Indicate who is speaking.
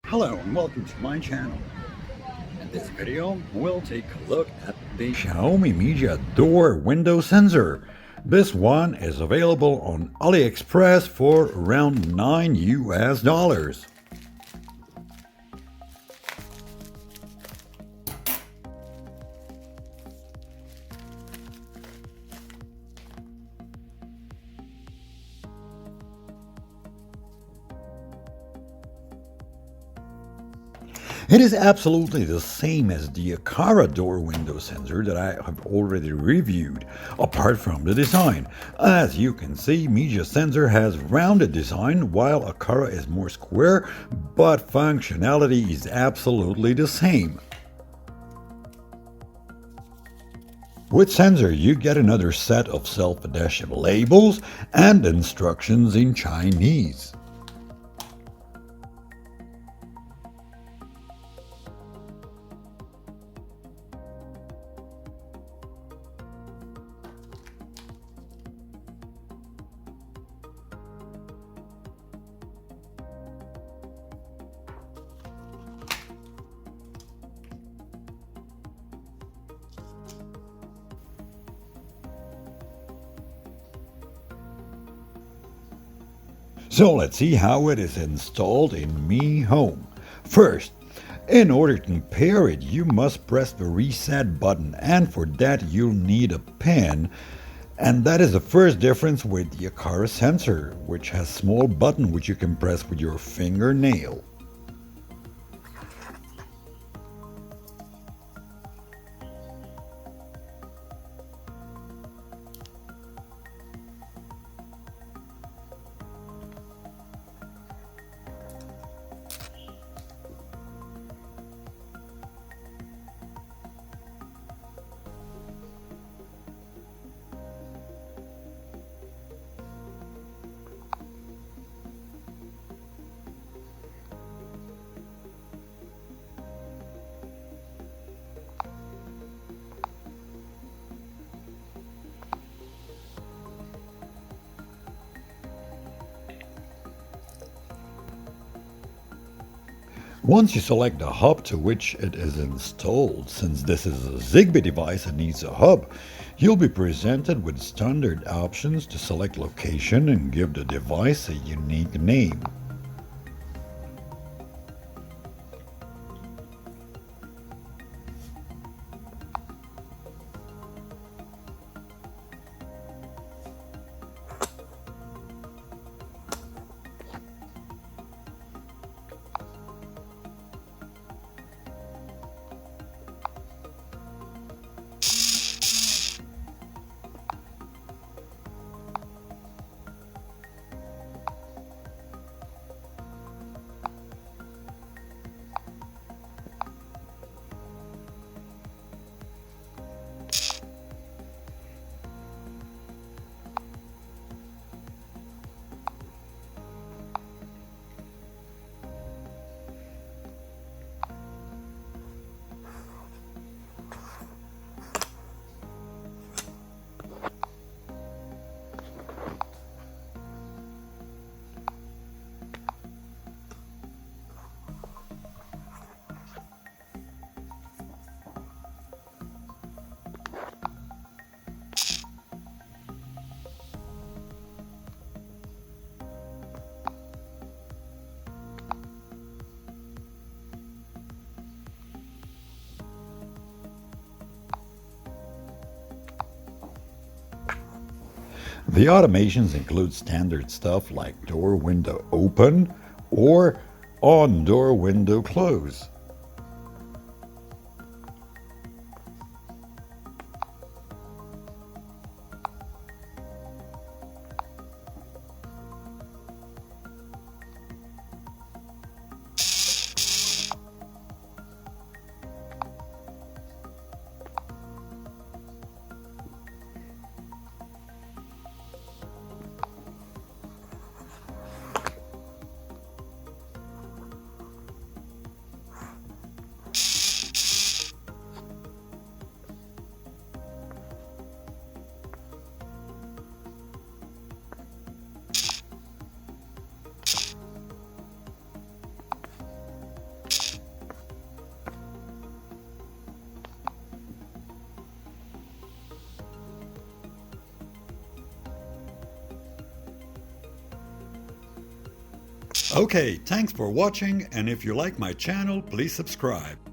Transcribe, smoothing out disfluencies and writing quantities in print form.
Speaker 1: Hello and welcome to my channel. In this video, we'll take a look at the Xiaomi Mijia door window sensor. This one is available on AliExpress for around $9 US. It is absolutely the same as the Aqara door window sensor that I have already reviewed, apart from the design. As you can see, Mijia sensor has rounded design while Aqara is more square, but functionality is absolutely the same. With sensor, you get another set of self-adhesive labels and instructions in Chinese. So let's see how it is installed in MiHome. First, in order to pair it, you must press the reset button, and for that you'll need a pin. And that is the first difference with the Aqara sensor, which has small button which you can press with your fingernail. Once you select the hub to which it is installed, since this is a Zigbee device and needs a hub, you'll be presented with standard options to select location and give the device a unique name. The automations include standard stuff like door window open or on door window close. Okay, thanks for watching, and if you like my channel, please subscribe.